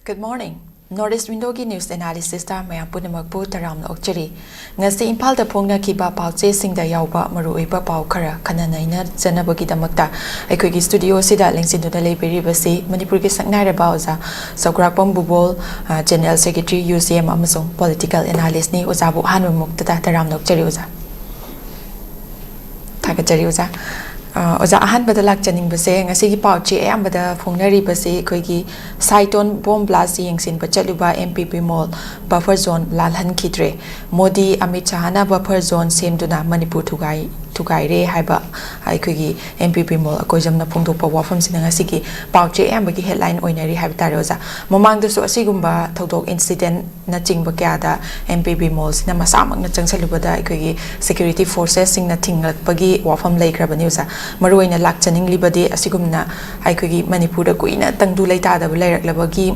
Good morning. Northeast Window News Analysis ta mayam punamakpu taram okchari. Ngasi Impal da phongna kiba pauche singda yauba maruiba pau khara khananaina janabagi damakta aikogi studio sida lengsin da leiberi basi manipur ki saknai ra bauza Sokrakpam 𝐍𝐿 General Secretary UCM amasong Political Analyst ni ozabu hanmukta ta taram okchari oza. Thagachari oza. Oza ahan badalak janing base ngasi pauche ayam bada phongnari base koigi Saiton bomb blast yengsin bachaluba MPP mall buffer zone lalhan khidre Modi Amit Shahna buffer zone semduna Manipur thugai re haiba aikogi MPP mall akojamna phongdokpa wafam sina ngasi ki pauche ayam bagi headline oinari haiba tare oza mamang dasu asigumba thodok incident na chingba kyada MPP mall sina masamang na changsalubada aikogi security forces singna thinglakpagi wafam laikrabani oza Maruina lakchaning libadi asigumna aikogi Manipur da kuina tangdu leita da lairak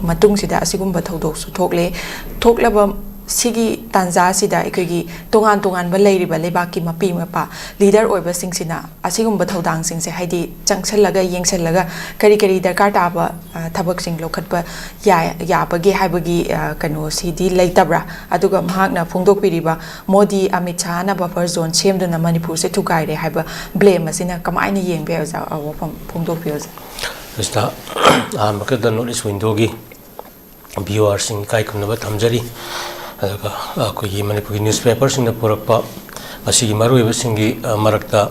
matung sida asigumba thodok su thoklaba sigi tanza sida aikogi tongan ba leiriba lebaki mapi mapa leader oiba singsina asigumba thodang singse haidi changsallaga yengsallaga kari darkar taba thabak sing lokhatpa ya bagi haibagi kano sidi leitabra aduga mahakna phongdokpiriba Modi Amit Shahna buffer zone semduna Manipur se thugaire haiba blame asina kamaina yengbe oza awapam phongdokpioza Mr. Makada Northeast Window viewers sing kai kunaba thamjari akogi Manipur newspaper sing na purakpa asigi maruiba singi marakta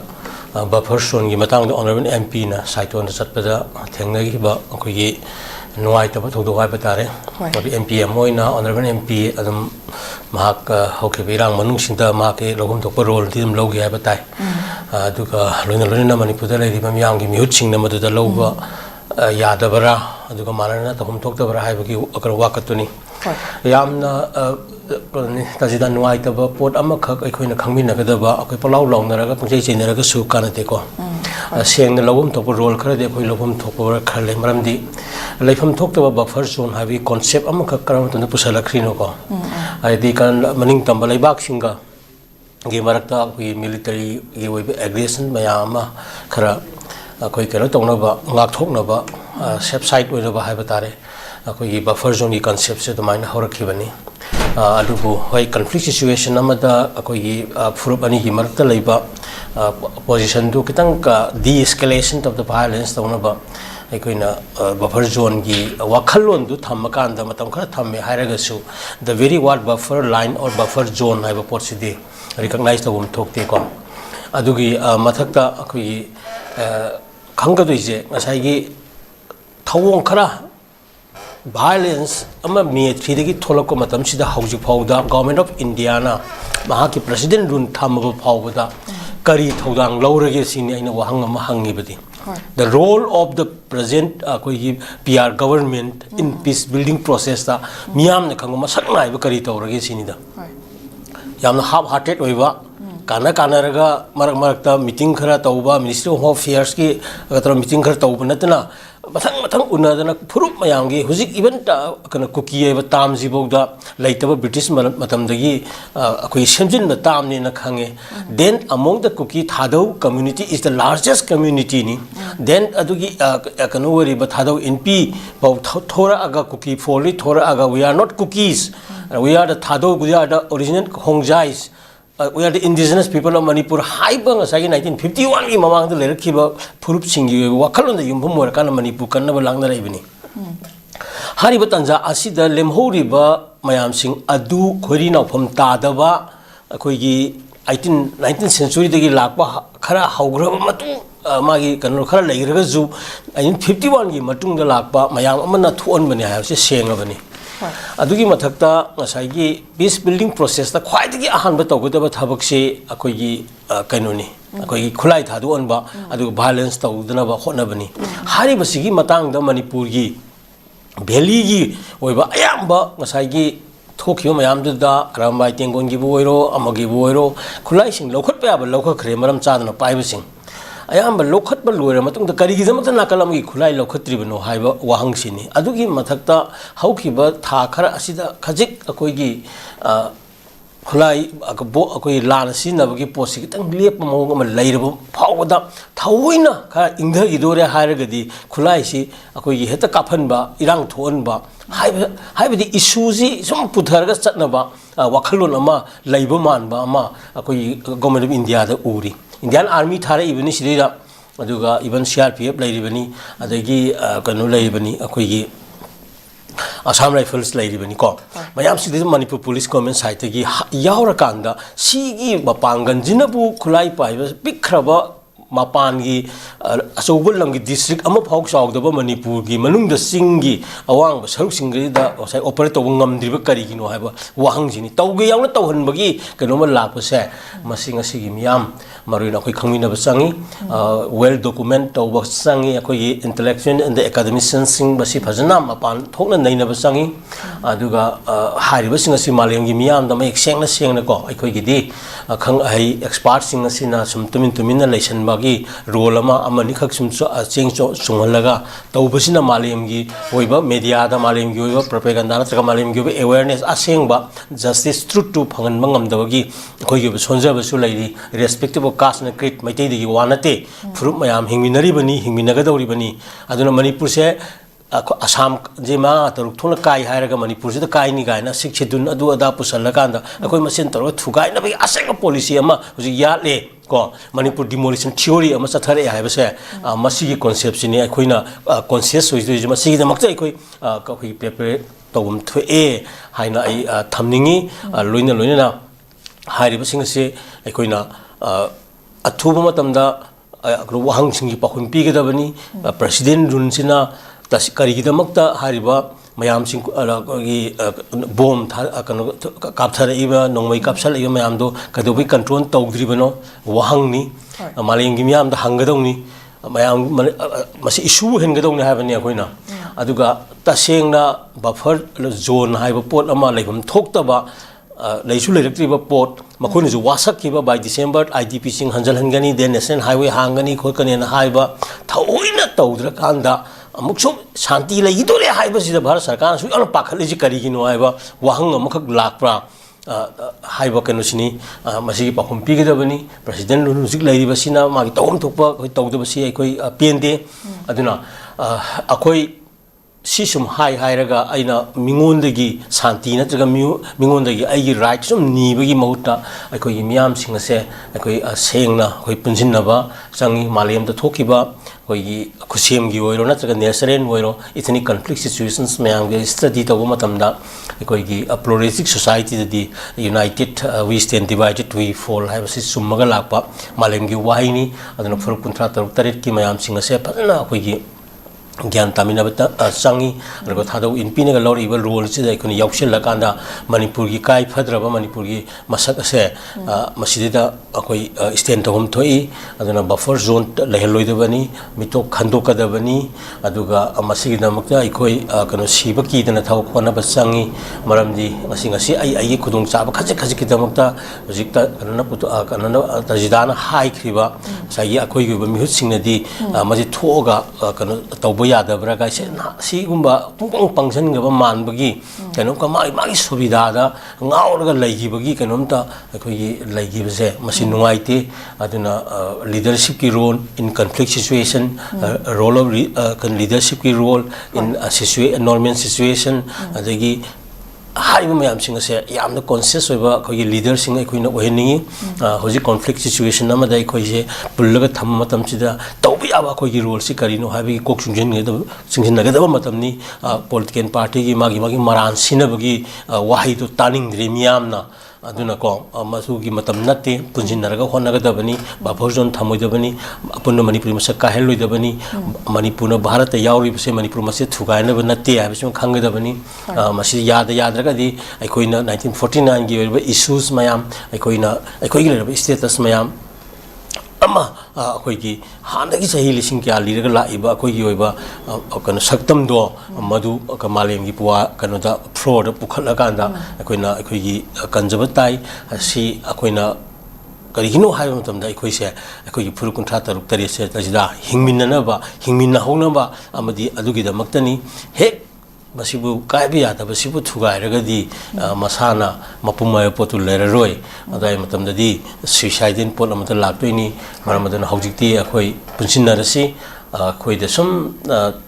buffer zone gi matang da honorable MP na Saiton chatpada thengnagi ba akogi nuai taba thodogai batare MP moina honorable MP adum mahak hoke birang manung sinda mahake logum thokpa role tim logi ha batai aduga loina Manipur da lei mamyang gi mihut sing na maduda loba yadabara aduga marana tahum thoktabara haibagi akar wakatuni yamna tajida nuai taba pot amakha aikoina khangminagadaba akoi palau launaraga pungchei chenaraga su kanate ko sengna logum thokpa role khara de akoi logum thokpa khale maramdi leifam thoktaba buffer zone habi concept amakha karamtuna pusalakhrino ko aidi kan maning tamba leibak singa ge marakta akoi military ge oiba aggression mayama khara akoi kero tongnaba ngak thoknaba safe side oinaba haiba tare akoi buffer zone concept se domaina horakhibani adubu hoi conflict situation amada akoi furup ani gi marakta leiba position du kitang ka de-escalation of the violence tongnaba aikoina buffer zone gi wakhalon du thammakanda matam khara thamme hairagasu the very word buffer line or buffer zone haiba potsidi recognize tawum thokte ko adugi mathakta akoi khangadu ije ngasai thawong khara violence ama me thidagi tholako matam sida hauji phauda government of India na mahaki president run thamaba phauda kari thodang laurage sini aina wahang ama hangibadi the role of the present koi PR government in peace building process ta miyam na khangma saknai ba kari tawrage sini da yamna half hearted oiba kana raga marak meeting khara tauba Ministry of Home Affairs ki agatara meeting khara tauba natna mathang unadana phurup mayamgi huzik even kana cookie eba tamji bogda laitaba British matamdagi akoi semjin na tamni na khange then among the cookie thadau community is the largest community ni then adugi kana wori ba thadau NP ba thora aga cookie folly thora aga we are not cookies we are the thadau we are the original Hongjais we are the indigenous people of Manipur. High bang sa 1951 ki mamang the lerak kiba purup singi wakalon the yumbum warakana Manipur kan na balang na ibini. Hari batanza asida lemhori ba mayam sing adu khori na phom ta da ba koi gi 19th century dagi lakba khara haugra matu magi kanor khara leiraga zu 1951 ki matung da lakba mayam amana thuon bani ha se senga bani. Adugi mathakta ngasai peace building process ta khwaidagi ahan ba tawgudaba thabak se akoigi kainoni akoigi khulai thadu onba adu violence tawdana ba khona bani hari basigi matang da Manipur gi valley gi oiba ayamba ngasai gi thokhiba mayam da rambai tengon gi boiro amagi boiro khulai sing lokhat pa ba lokha khre maram chadana pai basing ayamba lokhat ba loira matung da kari gi jamata nakalam gi khulai lokhatri bano haiba wahang sini adugi mathakta haukhiba tha khara asida khajik akoi gi khulai akoi lan sinabagi posi kitang lep mong ama leirabo phawda thawina kha ingda idore hairagadi khulai si akoi gi heta kaphanba irang thonba haibadi issue sum putharga chatnaba wakhalon ama leiba manba ama akoi government of India da uri Indian army thara ibani sidira aduga even CRPF leiribani adagi kanu leiribani akoi gi Assam Rifles leiribani ko mayam sidi Manipur police government side gi yaura kanda sigi bapangan jinabu khulai paiba pikhraba mapan gi asobul lam gi district ama phok saugdaba Manipur gi manungda singi awang ba saruk singri da osai operate tawng ngamdriba kari gi no haiba wahang jini tawge yauna tawhan bagi kanoma lakpa se masing asigi miyam marina khoi khangmina ba sangi well document tawba sangi khoi intellectual and the academicians sing basi phajana mapan thokna naina ba sangi aduga hariba sing asi malem gi miyam da mai sengna ko khoi gi di khang ai expert sing asina sum tumin leisan bagi role ama amani khak sum cheng chunghalaga tawbasina malem gi oiba media da malem gi oiba propaganda na malem gi awareness asengba justice truth to phangan mangam dawagi khoi gi sonja ba su leiri respective caste na create maitai digi wanate fruit mayam hingminari bani hingminaga dawri bani aduna Manipur se Assam jema taruk thona kai hairaga Manipur se kai ni gaina sikchidun adu ada pusalakanda akoi masen taro thugai na bi asenga policy ama huji yale ko Manipur demolition theory ama sathare haiba se masigi concept sini akoina conscious hoise masigi da makta akoi kai paper tawum thu e haina ai thamningi loina na hairiba singa se akoina athuba matamda wahang singi pakhun pigedabani president run sina karigidamukta hariba mayam sing gi bomb kapthara iba nongmai kapsal iba mayam do kadobi control tawdribano wahang ni malengi miyam da hangadongni mayam masi issue hengadongni habani akoina aduga tasengna buffer zone haiba pot ama leibam thoktaba leisu leiraktriba pot makhoni ju wasak kiba by December IDP sing hanjal hangani then national highway hangani khokani na haiba thaoina tawdra kanda amukso shanti lai idore haiba sida Bharat Sarkar su ala pakhali ji kari gino haiba wahang amakak lakpra haiba kanusini masigi pakhum pigedabani president lunusik leiriba sina magi tawm thokpa khoi tawdabasi khoi pende aduna akhoi sisum hairaga aina mingondagi shanti natraga mingondagi aigi right sum nibagi mahuta akhoi miyam singa se akhoi sengna khoi punjinaba sangi malem da thokiba khoi khusem gi oiro natraga nesaren oiro ethnic conflict situations mayam ge study to matamda akhoi gi pluralistic society di united we stand divided we fall have si summaga lakpa malem gi waini aduna phur kuntra taruk taret ki mayam singa se phana akhoi gi Gyan Tamina Sangi, Rabatado in Pinagal evil rules, they can Yaukshil Lakanda, Manipuri Kai Padraba, Manipuri Masakase, Masidida, Akoi, Stand home Toi, Adana buffer zone, Leheloidavani, Mito Kandoka Davani, Aduga, Amasida Makta, Ikoi, Kanosibaki, then a Taukwana Basangi, Maramdi, Masingasi, I couldn't sab Kazakitamakta, Zikta, Kanana, Tajidana, High Kriva, Sayi Akoi, Mihusing di, Mazitoga, Taubo Yadabra, I said, see Gumba, Pung Pungsan Gaba Man Bagi, Kanumka Magi Subidada, Nauraga Lagi Bagi, Kanumta, Lagi Baze, Masinuaite, Aduna leadership role in conflict situation, role of leadership role in a normal situation, Adagi. Haiba mayam singa se yamna conscious oiba khoi leader singa khoina oheningi hoji conflict situation ama dai khoi se pullaga tham matam chida tawbi aba khoi gi role si karino haibi kok sungjen nge da singhin naga da matam ni political party gi magi maran sinabagi wahi to taning remiyamna aduna ko masugi matam natte punjin naraga honaga dabani bapozon thamoi dabani apunna Manipur masak ka heloi dabani Manipur na Bharat yauri bse Manipur mase thugaina banatte habisum khanga dabani masi yadraga di aikoina 1949 gi issues mayam aikoina aikoigi status mayam ama akoigi hanagi sahi lising kya liraga laiba akoigi oiba kana saktam do madu kamalem gi puwa kana da fraud pukhala kanda akoina akoigi kanjabatai si akoina karihino hayo matamda akhoi se akhoi phuru kuntra taruk tari se tajida hingminna ba hingminna hona ba amadi adugi da maktani he masibu kai bi ata basibu thugai ragadi masana mapumai potu leraroi adai matam dadi suicide in pot amata laktoini maramadana haujikti akhoi punsinarasi khoi da sum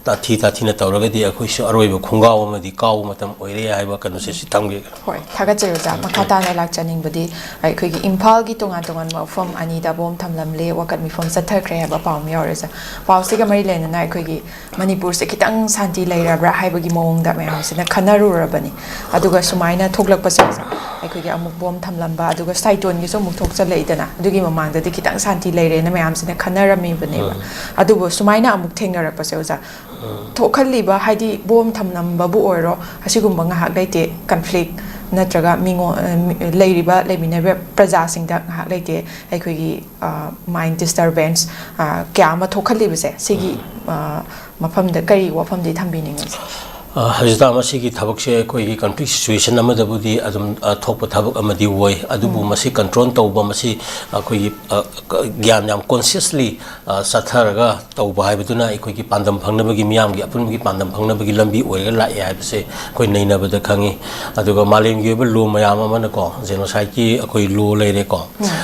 tathi na tawragadi akhoi su aroiba khungaw amadi kaw matam oire haiba kanu se sitamge hoi thaga cheruja makata na lak chaning badi ai khoi gi imphal gi tongan tongan ma from ani da bom thamlam le wakat mi from sathar kre haba paw mi oresa paw se ga mari le na khoi gi manipur se kitang santi leira bra haiba gi mong da me hause na khanaru rabani aduga sumaina thoklak pa se ai khoi gi amuk bom thamlam ba aduga saiton gi so muk thok cha leidana adugi mamang da di kitang santi leire na me am se na khanarami bani ba adugo sumaina amuk thengar pa se uza thokhali ba haidi bom thamlam ba bu oiro asigumba nga hak leite conflict natraga mingo leiriba leminebe praja singda hak leite aikhogi mind disturbance kya ma thokhali bese sigi mafam da kari wafam di thambining Hajita masigi thabak se koi conflict situation amadabudi adum thokpa thabak amadi woi adubu masi control tawba masi koi gyan yam consciously satharaga tawba haibaduna koi ki pandam phangnabagi miyam gi apungi pandam phangnabagi lambi oiga la ya haibse koi neinabada khangi aduga malem gi lo mayam amana ko genocide ki koi lo leire ko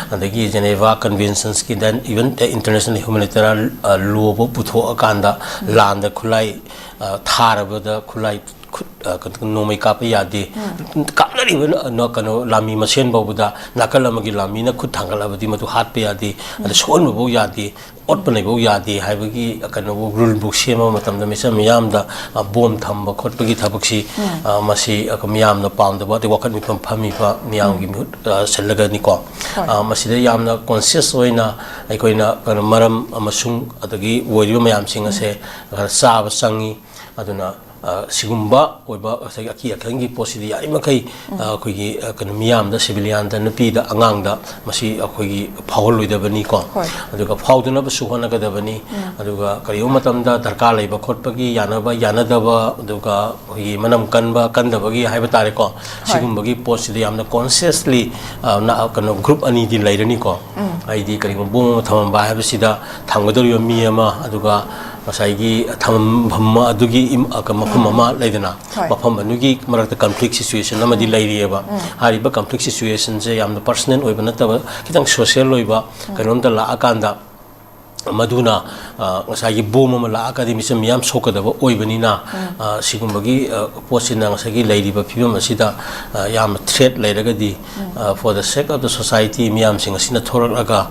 andagi Geneva conventions ki then even the international humanitarian law bo putho akanda land khulai tharabada khulai nomai kapa yade kapnari no kano lami masen babuda nakalamagi lami na khut thangalabadi matu hat pe yade adu son bo yade ot panai bo yade haibagi kano rule book sema matamda misa miyam da bom thamba khotpagi thabaksi masi miyam na paamda ba de wakat mi phami pa miyam gi sellaga ni ko masida yamna conscious oina aikoina kano maram amasung adagi woriba mayam singa se sab sangi aduna sigumba oiba aki akhangi posidi yai makai akoigi kanu miyam da civilian da nupi da angang da masi akoigi phawol loidabani ko aduga phawduna ba suhona ga dabani aduga kariyo matam da darkar leiba khotpagi yanaba yanadaba aduga hogi manam kanba kandabagi haiba tare ko sigumbagi posidi yamna consciously na kanu group ani di leirani ko aidi kariyo bom thamamba haibasida thamgadoriyo mi ama aduga masai tham bhamma adugi mafam ama leidana mafam anugi marakta conflict situation amadi leirieba hariba conflict situation je yamna personal oiba nataba kitang social oiba kanom da la akanda maduna ngasai bom ama la akadi misam yam sokadaba oibanina sigumbagi posina ngasai leiriba phibam asida yam threat leiragadi for the sake of the society miyam sing asina thoralaga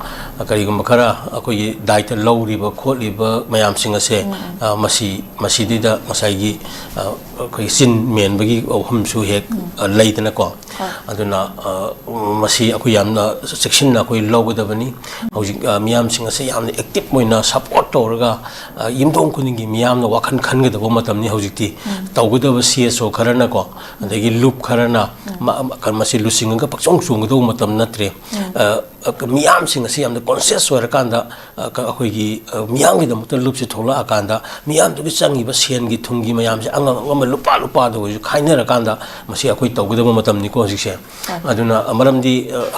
karigum khara akoi daita lawriba kholiba mayam sing ase masidida ngasai gi koi sin menbagi ohum su hek leidana ko aduna masi akoi yamna section na koi lawgadabani hojik miyam sing ase yamna active moina support torga yimdong kuningi miyamna wakhan khangadaba matamni hojikti tawgadaba CSO kharana ko adagi loop kharana masi lusinga pakchong chungdo matam natre miyam sing ase yamna conscious oirakanda akoigi miyam gi damta loop se thola akanda miyam du changi ba sen gi thungi mayam se angang ama lupa do khainera kanda masi akoi tawgadaba matamni ko hojikse aduna amaramdi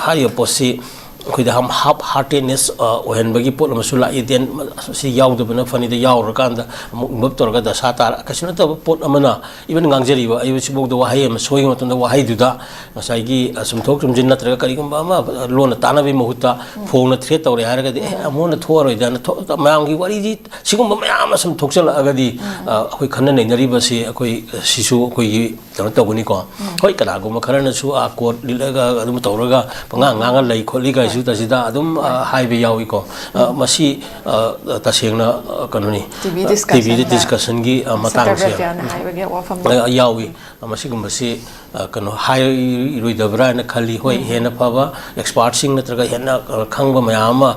higher posi koida ham half heartedness ohen bagi pot masula iden si yaudabana fani da yaurakanda mub torga da satar kasina ta pot amana even ngangjeri ba ayu sibog da wahai am soi matun da wahai duda masai gi sumthok sumjin natraga karigum ba ma lona tanabi mahuta phona thre tawre haraga de amona thoroi da mayam gi wari ji sigum ba mayam sum thoksala agadi akoi khanna neinari ba si akoi sisu akoi gi tano tawni ko hoi kana gum kharana su a court lilaga adum tawraga panga nganga lei kholi ga juta sida adum highway yawi ko masi tasengna kanoni TV discussion gi matang se yawi masi gumbasi kano high ruidabra na khali hoi hena paba expert sing natraga hena khangba mayama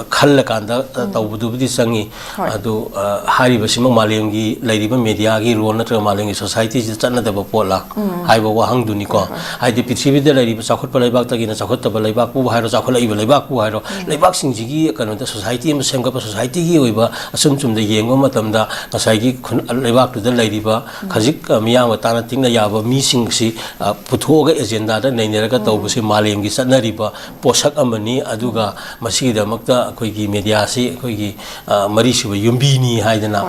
khalla kanda tawbudubdi sangi adu hari basima malemgi leiriba media gi role natraga malengi society ji channa daba पोला हाइबो वाहंग दुनी को हाइदि पृथ्वी दे लैरि चाखत प लैबाक तगिना चाखत तब लैबाक पु हाइरो चाखत लैबो लैबाक पु हाइरो लैबाक सिंजिगी कनो the society M सेमगप society गी ओइबा assume चुम the येंगो मतमदा ngसाइगी लैबाक तु the लैरिबा खजिक मियाम ताना तिंगना याबा मी सिंगसी पुथोगा agenda the नैनेरगा तौबसे मालेमगी सनरिबा पोषक अमनी अदुगा मसिगिदमक्ता अखोइगी मीडिया सि अखोइगी मरिसुबा युम्बीनी हाइदना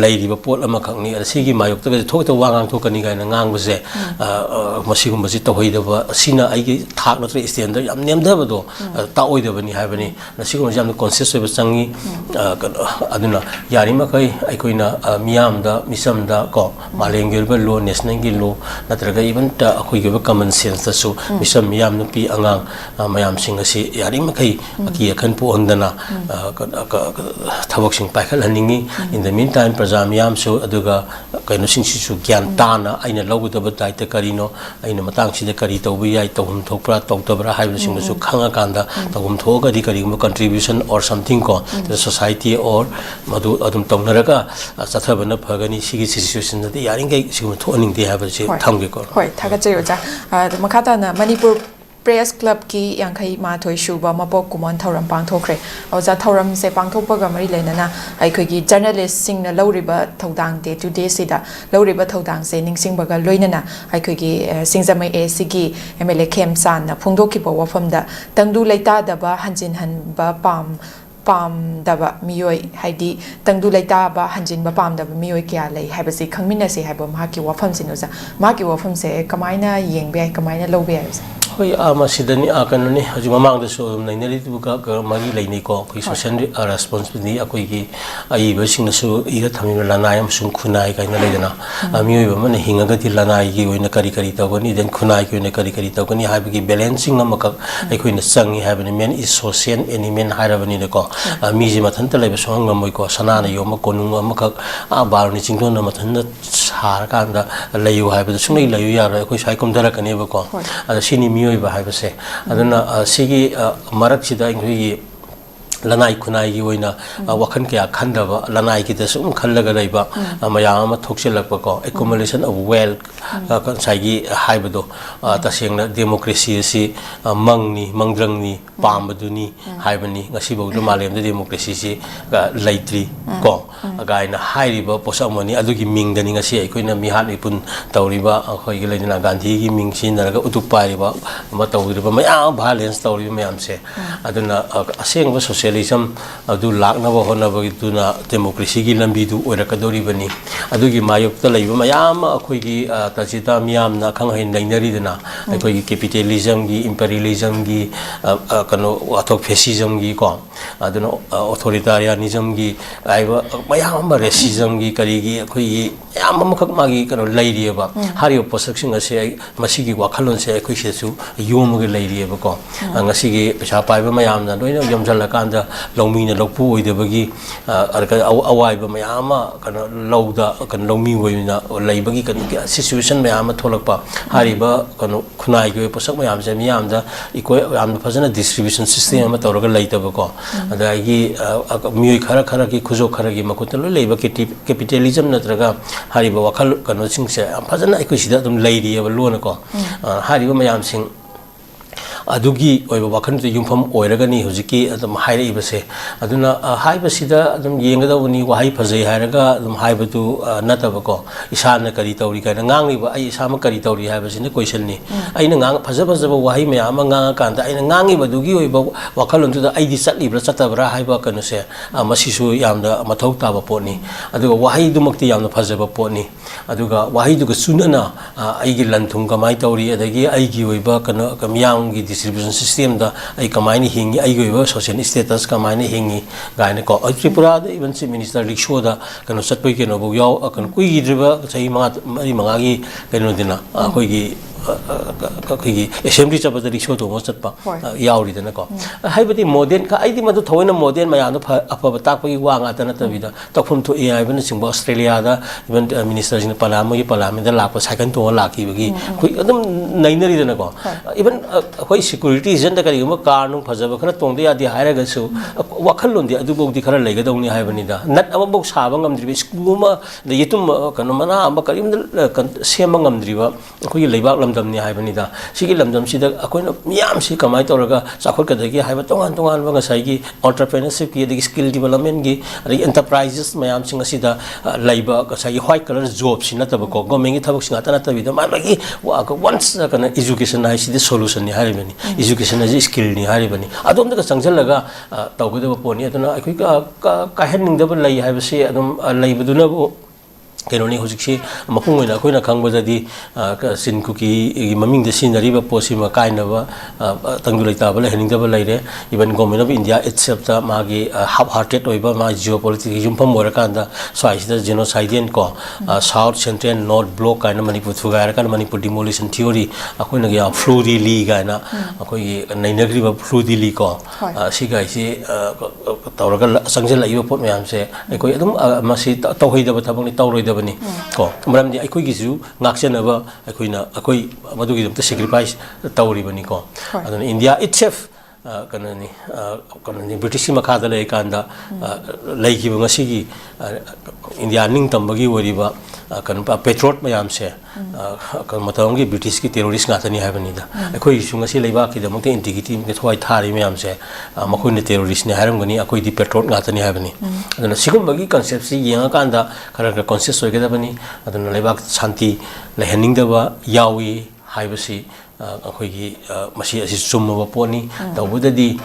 लैरिबा पोट अमखंगनी असिगी मायोक्तगा थोकता वांगांग थोकनी गायना ngangbase masigumbaji tohoidaba asina aigi thak natre standard yam nemdabado ta oidabani habani nasigum jam conscious oiba changi aduna yarima kai aikoina miyamda misamda ko malengirba law national gi law natraga even ta akoigiba common sense ta su misam miyam nupi angang mayam sing asi yarima kai aki khan pu ondana thabok sing paikal haningi in the meantime praja miyam su aduga kaino sing su gyan tana aina lawudaba daita karino aina matang sida kari tawbi yai tawhum thokpra tawtabra haibna sing su khanga kanda tawhum thoga di kari contribution or something ko to the society or madu adum tawnaraga sathabana phagani sigi situation da yaringai sigum thoning de haba se thamge ko hoi thaga chayo ja makata na manipur press club ki yankhai ma thoi shuba mapok kumon thoram pangthokre oja thoram se pangthokpaga mari lenana aikhogi journalist sing na lawriba thodang de today sida lawriba thodang se ningsingbaga loinana aikhogi singjamai sigi mla 𝐀𝐍𝐿 na phungdokkiba wafamda tangdu leita daba hanjin hanba pam daba miyoi haidi tangdu leita ba hanjin ba pam daba miyoi kya lei haibasi khangmina se haiba mahaki wafam sinuza mahaki wafam se kamaina yengbe kamaina lowbe haibase hoi amasidani akanani haju mamang da so nainari tu ka mari laini ko koi social responsibility akoi gi ai ba sing su ira thami lanai am sung khunai kai na leidana ami ba man hinga ga ti lanai gi oina kari kari tawani then khunai gi oina kari kari tawani ha bi balancing am ka ai khoi na changi ha bani men is social element ha rabani de ko ami ji mathan ta leba song ngam moi ko sana na yoma konung am ka a bar ni chington na mathan na sar ka da layu ha ba sungai layu ya ra khoi sai kom dara kane ba ko ada sini mi ba haibase aduna sigi marak sida ingui lanai khunai gi oina wakhan kya khandaba lanai ki tasum khallaga reiba mayama thokchilakpa ko accumulation of wealth kan saigi haibado tasengna democracy si mangni mangrangni pambaduni haibani ngasi bawdu malemda democracy si laitri ko againa hairiba posamani adugi mingdani ngasi aikoina mihat ipun tawriba khoi gi leina gandhi gi mingsin naraga utupai ba ma tawriba mayam violence tawriba mayam se aduna asengba socialism adu lakna ba hona ba gituna democracy gi lambi du oirakadori bani adugi mayokta leiba mayam akhoi gi tajida miyam na khang hein lainari dana akhoi gi capitalism gi imperialism gi kano athok fascism gi ko aduna authoritarianism gi aiba mayam racism gi kari gi akhoi gi yam makhak magi kano lairi ba hario posaksing ase masi gi wakhalon se akhoi se su yom gi lairi ba ko ngasi gi pesa pai ba mayam na loina yomjala kanda longmi na lokpu oidebagi awaiba mayama kana lawda kan longmi oina leibagi kan situation mayama tholakpa hariba kana khunai ge posak mayam se miyam da ikoi am fazana distribution system ama tawraga leitaba ko adagi miyoi khara khara ki khujo khara gi makutalo leiba capitalism natraga hariba wakhal kana sing se fazana ikoi sida dum leiri aba lona ko hariba mayam sing adugi oiba wakhan tu yumpham oiragani hujiki adum haire ibase aduna haiba sida adum yenga dawni wahai phajai hairaga adum haiba tu nataba ko isana kari tawri kana ngangi ba ai isama kari tawri haiba sine question ni aina ngang phaja phaja wahai me ama ngang kanda aina ngangi ba dugi oiba wakhalon tu da ai di satli bra chatabra haiba kanu se masisu yamda mathau taba poni aduga wahai dumakti yamna phaja ba poni aduga wahai duga sunana ai gi lanthung kamai tawri adagi ai gi oiba kana kamyang gi distribution system da ai kamaini hingi ai goiba social status kamaini hingi gaina ko Tripura da even chief minister rikshaw da kano satpoi keno bo yaw kan kui driba chai manga gi keno dina koi gi assembly chapter rickshaw to most at yauri than a co. I but the modern I did to toin a modern my up a taki wang at another vida. Talk from to even in Australia, even ministers in the Palama, the lap was second to a lucky. Niner than a go. Even why security isn't the Karno Pazavaka Tondia, the higher so Wakalun, the Adubo, the Kara Lega, only Havanida. Not our books having the Skuma, the Yitum Kanomana, Bakarim, the Siamangam Driva, who you live out Lamdam Havanida. She Lamdam, she the Aquino Miam, she come out Oraga, Sakoka, the Havatongan, Wangasagi, entrepreneurship, the skill development, the enterprises, Mayam Singasida, labor, Kasagi, white color jobs, not a book, going it up, not another with the once education, I see the solution in Haribani, education is skill in Haribani. I don't think a Sanjalaga, Tauga Pony, I don't know, I could Kahan double lay, have a say, I don't labor do not. Kenoni Husiki, Makunga, Kuna Kangwa, the Sin Cookie, Maming the Sin, the river Posima, kind of Tangulata, Henning double lady, even government of India itself, Magi, half-hearted over my geopolitics, Jumpam Morakanda, so I see the genocide and call, South Central and North Block, kind of Manipur, Fugarakan, Manipur demolition theory, Akuna, Fluidi League, and Nainagri of Fluidi League, Sigai, Tauraga, Sangela, you put me, I'm saying, I could must Tohida, but only Taurida. Ko maramdi aikoi gisu ngakchenaba akoi madugi dum sacrifice tawri bani ko adon India itself kanani British makada le kanda leiki ngasi India ning tambagi woriba kan petrol mayam se kan matawgi British ki terrorist ngatani habani da akoi isu ngasi leiba ki damte integrity ke thwai thari mayam se makoi ne terrorist ne haram gani akoi di petrol ngatani habani adon sigum bagi concept si yenga kanda khara conscious hoige da bani adon leiba shanti lehening da ba yawi haibasi akhoi masi asi summa poni tawbudadi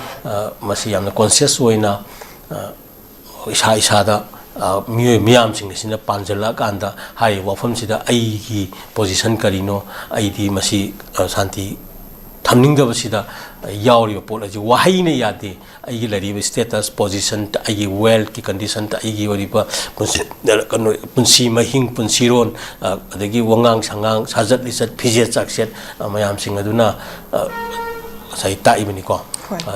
masi yamna conscious hoina isa isa da miyam sing sina panjala kanda hai wafam sida ai gi position karino ai di masi shanti thamning da basida yauri pol aji wahai ne yade ai lari status position ai wealth ki condition ta ai ori ba punsi mahing punsiron adagi wangang sangang sajat lisat phije chakset mayam sing aduna sai ta ibani ko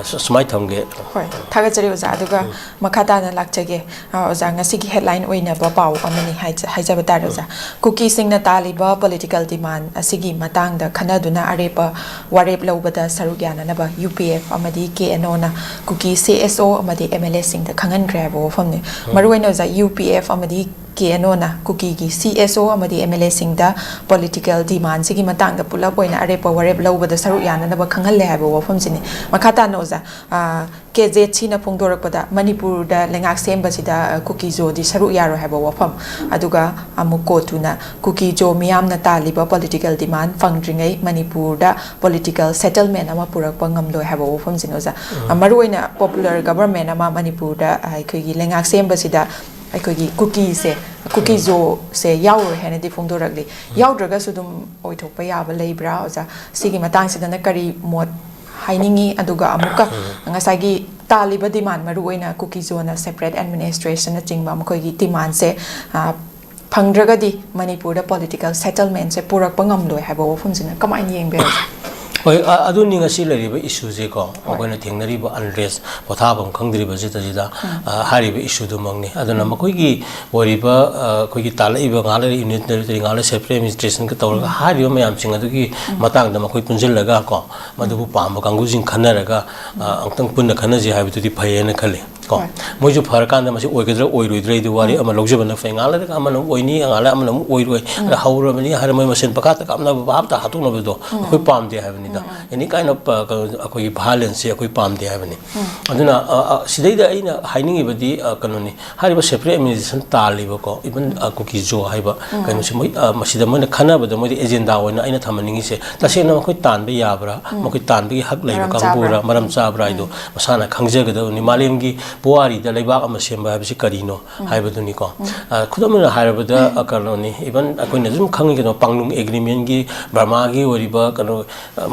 smai thamge hoi thaga chari oza aduga makata na lakchage oza ngasi gi headline oina ba paw amani haijaba tar oza cookie sing na taliba political demand asigi matang da khanaduna arepa warep lobada sarugyana na ba UPF amadi KNO na cookie CSO amadi MLA sing da khangan grabo famne maruina oza UPF amadi KNO na cookie gi CSO amadi MLA sing da political demand sigi matang da pula poina arepa warep lobada sarugyana na ba khangal le habo wafam sini makata noza 𝐍𝐄𝐖 na phongdorakpada manipur da lengak semba sida cookie zo di saru yaro haba wafam aduga amuko tuna cookie zo miyam na taliba political demand fangdringai manipur da political settlement ama purakpa ngamloi haba wafam sinoza amaruina popular government ama manipur da aikoi lengak semba sida aikoi cookie se cookie zo se yaur hena di phongdorakli yaudраga sudum oithokpa yaba leibra oza sigi matang sida na kari mod hainingi aduga amuka ngasagi taliba demand maruina cookie zone separate administration na chingba mkhoi demand se phangdraga di manipur da political settlement se purak pangamloi haba wafum sina kamai yengbe hoi aduni ngasi lariba issue je ko akoina thengnariba unrest pothabam khangdriba je tajida hariba issue du mangni aduna makoi gi woriba koi gi talaiba ngale unit territory ngale separate administration ka tawra hariba mayam singa du gi matang da makoi punjil laga ko madu pam kangu jing khanaraga angtang punna khanaji haibu tu di phayena khale ko moju pharkan da masi oigedra oiroidrei du wari ama logjabana fengala da ama no oini ngala ama no oiroi haura mani harmai masen pakata kamna bab ta hatu no bedo koi pam de habni any kind of akoi balance akoi pam de habni aduna sidai da aina haining ibadi kanoni hariba separate administration taliba ko even cookie jo haiba kanu se moi masida moi khana bada moi agenda oina aina thamaningi se tasena koi tanbe yabra moi tanbe hak laiba kambura maram chabra ido masana khangje gada ni malemgi puari da leibak ama semba habisi karino haibaduni ko khudamna harabada akaloni even akoina zum khangi keno pangnung agreement gi Burma gi oriba kano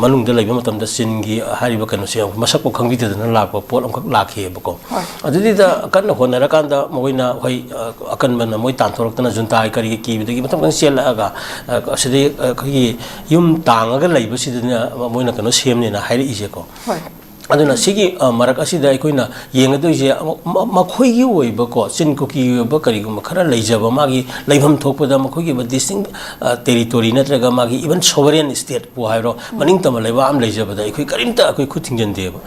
manung da leiba matam da sin gi hariba kano se masak ko khangbi da na lakpa pot amkhak lakhe bako adudi da kan honara kan da moina hoi akan ban moi tan thorok tana junta kari ki bidagi matam kan sel aga asidi khagi yum tang aga leiba sidina moina kano semne na hairi ise ko aduna sigi marak asida aikoina yengadoise makhoi oiba ko chin kuki ba kari gum khara leijaba magi leibham thokpada makhoi ba distinct territory natraga magi even sovereign state bu hairo maning tama leiba am leijaba da aikoi karimta akoi khutingjan deba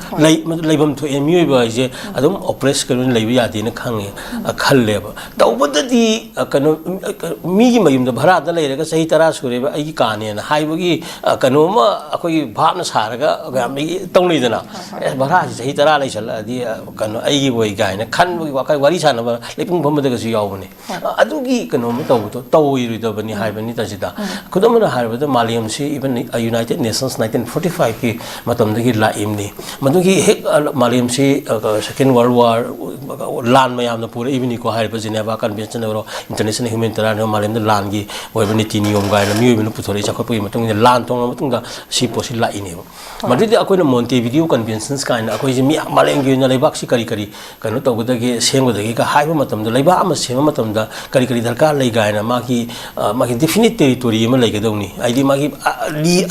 leibham tho emi oiba ise adum oppress karun leiba yade na khange khalleba tawbadadi kano mi gi mayum da bhara da leiraga sahi tara sureba ai kaane na haibagi kano ma akoi bhapna saraga ami tongleidana Barha sahi tara lai sala di kano ai boy gaina khan wakai wari sana ba lepung phomda ga su yawbane adugi kano ma tawi ri da bani haibani tajida khudamna harbada maliam si even United Nations 1945 ki matam dagi la imni madugi hek maliam si second world war lan mayam na pura ibni ko harba Geneva convention ro international humanitarian maliam da lan gi oibani tiniyom gaina mi oibani puthori chakhoi matung lan tong matung da si posi la ini madidi akoina Montevideo conventions kind akoi mi malengi na leibak si kari kari kanu tawbadagi sengwadagi ka haiba matam da leiba ama sema matam da kari kari darkar lei gaina magi definite territory ma leigadawni aidi magi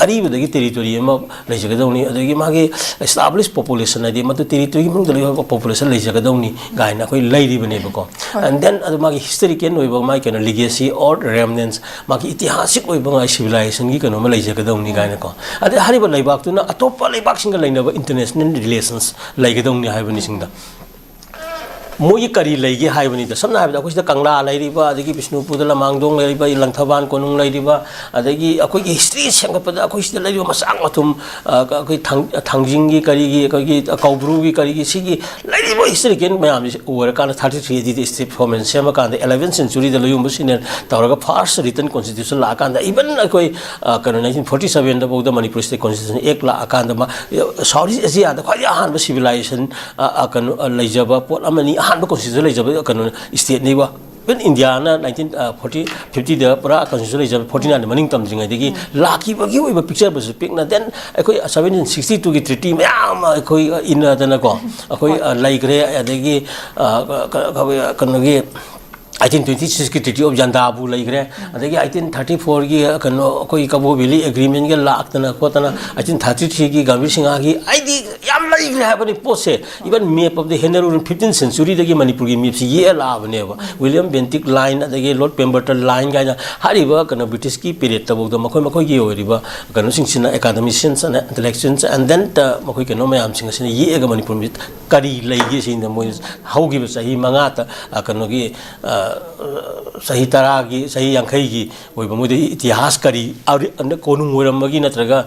aribadagi territory ma leijagadawni adagi magi established population aidi matu territory mu da population leijagadawni gaina akoi leiri bane bako and then adu magi historical oiba mai kana legacy or remnants magi itihasik oiba civilization gi kanu ma leijagadawni gaina ko adi hariba leibak tu na atopa leibak singa leinaba international relations like dong ni haibani singda moi kari leige haibani da samna haibda akoi da kangla leiriba adagi Bishnupur da lamangdong leiriba Langthaban konung leiriba adagi akoi gi history sangapa akoi sta leiriba masang matum akoi thangjing gi kari gi akoi kaubru gi kari gi sigi leiriba history ken mayam over kan 33 di state formen sema kan 11th century da loyum sinen tawraga first written constitution la kan da even akoi kan 1947 da boda Manipur state constitution ek la kan da Southeast Asia da khwai ahan ba civilization kan leijaba pot amani ahan ba constitution leijaba kan state ni ba when India na 1950 da pura constitution leijaba 49 maning tam dringai degi laki bagi oi ba picture ba pic na then akoi 1762 gi treaty mayam akoi ina da na ko akoi laigre adegi kan gi 1826 की treaty of Jandabu लाइग्रे अदगी 1834 की कनो कोई कबो बिली agreement के लाक्तना कोतना 1833 की गंभीर सिंह की ID याम लाइग्रे है बनी पोसे even map of the Henry 15th century दगी Manipur की map से ये लाभ ने वो विलियम बेंटिक लाइन अदगी लॉर्ड पेम्बरटन लाइन का हरिबा कनो ब्रिटिश की पीरियड तब तो मखोई मखोई की होरिबा कनो Singh academicians and intellectuals and then मखोई कनो मैं आम सिंह से ये एक मणिपुर में करी लाइगे सिंह मोई हाउगी बस ही मंगा ता कनो की सही तरह की सही यांखई की वही बमुदे इतिहास करी और अन्य कोनुंग वरम्बगी नत्रगा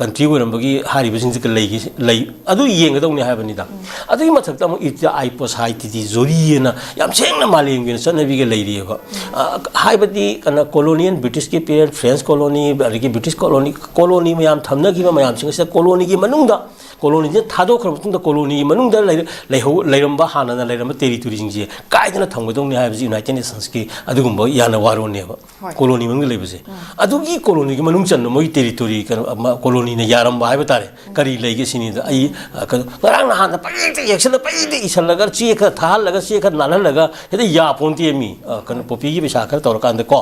कंट्री वरम्बगी हारी बसिंग के लई अदु येंगदौने हाबनिदा अदुगी मथक्ता मु इति आइपोस हाइति जोरी ना याम सेंगना मालेंगे सनबी के लईरिबा हाइबदी कना कॉलोनियल ब्रिटिश के पीरियड फ्रेंच कॉलोनी अरगी ब्रिटिश कॉलोनी में याम थमनगी मयाम सिंग से कॉलोनी की मनुंगदा कॉलोनी जे थादो खरबतुंग कॉलोनी की मनुंगदा लेरंबा हाना लेरंबा टेरिटोरी सिंग कायदना थंगदौने हाबजी यूनाइटेड नेशंस की अदुगुंबा याना वारोनेबा कॉलोनी मंग लेबजे अदुगी कॉलोनी की मनुंग चन्न मोई टेरिटोरी कॉलोनी ने यारंबा हाइबा तारे करी लेगे सिनी दा आई गरांग हाना पाइते एक्सल पाइते इसलगा चेक थालगा चेक नाललगा हेदे यापोंती मी कन पोपी की बिसा कर तौरकांद को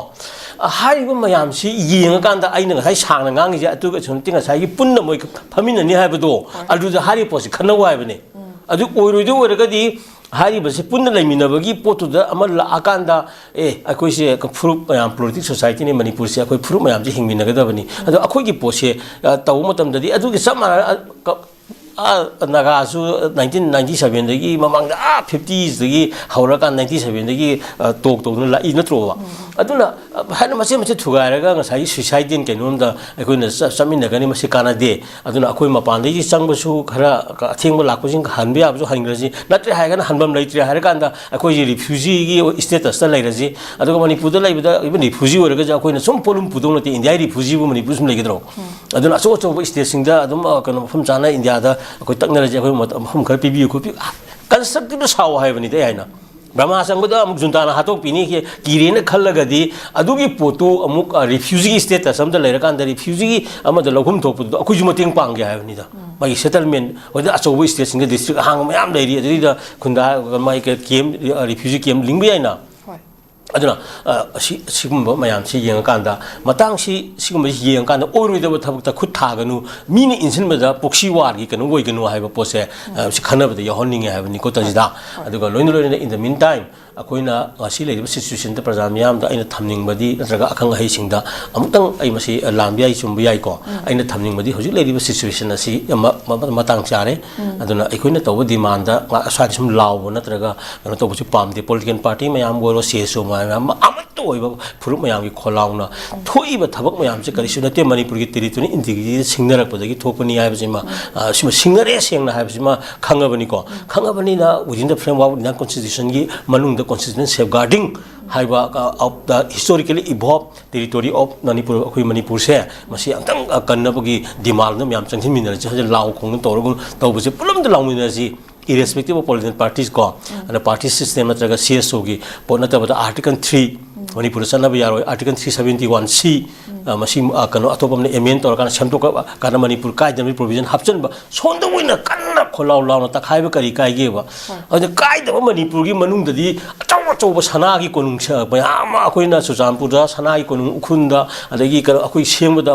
हाइबा मयाम सी येंगाकांदा आइना ngai sangna ngangi ja atuga chunting ngai gi punna moi phamina ni haibado adu da hari posi khana waibane adu oiroidu oiragadi hari basi punna laiminabagi potu da amal la akanda akoi se fruit mayam political society ne Manipur se akoi fruit mayam je hingminagadabani adu akoi gi pose taw matam dadi adu gi samara Nagasu 1997 dagi mamangda 50s dagi haurakan 97 dagi tok tok la ina trowa aduna hana mase mase thugaraga ngasai suicide din kenomda akoina samin nagani mase kana de aduna akoi mapan dagi changbasu khara athengba lakpajing hanbe abju hangraji natre haigana hanbam leitri harakanda akoi refugee gi status ta leiraji aduga Manipur da laibada even refugee oraga ja akoina sum polum pudong nate India refugee bu Manipur sum legidro aduna so so state singda adum kana phum chana India da कोई तक नरजे कोई मत हम घर पे भी को भी constructive sao hai bani de aina Brahma Sangbuddha amuk juntana hatok pini ki kirena khallagadi adugi potu amuk refugee status amda lerakanda refugee amada lokum thokpu akhui jumating pangge haibani da mai settlement oda achobu state singa district hang mayam leiri adi da khunda mai ke kem refugee kem lingbi aina aduna sigumba mayam si yengakanda matang si sigumba yengakanda oiroidaba thabakta khut thaganu mini insinbada proxy war gi kanu goi kanu haiba pose si khanabada yahonning haibani ko tajida aduga loina loina in the meantime akoina asi leiriba situation ta praja miyam da aina thamning badi natraga akhang hai singda amutang ai masi lambiai chumbiyai ko aina thamning badi hojik leiriba situation asi matang chare aduna akoina toba demand da aswadi sum law natraga kanu tobu chi pamde political party mayam goro CSO amatu oiba phuruk mayam gi kholauna thoiba thabak mayam se karisu nate manipur gi territory integrity singnarak padagi thopani haibajima sima singnare sengna haibajima khangabani ko khangabani na within the framework of the constitution gi manung the constitution safeguarding haiba of the historically evolved territory of manipur akhui manipur se masi antang kannabagi dimal na mayam changhin minal je law khong torgun tawbuse pulam de lawmina ji irrespective of political parties go and the party system natraga CSO gi ponata article 3 manipur sanaba yaro article 371C masi kano atopam ne amend tor kana chamtok kana manipur kai dami provision hapchan ba sonda wina kanna kholaw law na takhai ba kari kai ge ba ade kai da manipur gi manung da di achaw ba sana gi konung sa ba ama akoina sujampur da sana gi konung ukhunda adagi kar akoi sengba da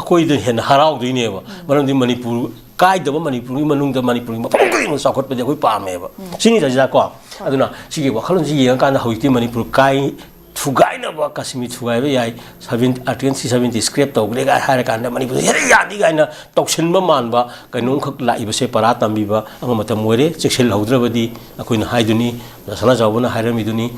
akoi de hen harau dui ne ba maram di manipur kai da manipur gi manung da manipur gi pangoi sa khot pa de koi pa me ba sini da ja ko aduna sigi wa khalon ji yang kana hoiti manipur kai thugai na ba kasimi thugai ba yai 7 article 70 script to gle ga hare kan manipur here ya di ga na toksin ba man ba kainung khak lai ba se para tambi ba ama matam moire cheksil hodra badi akoina haiduni sana jawbuna hairami duni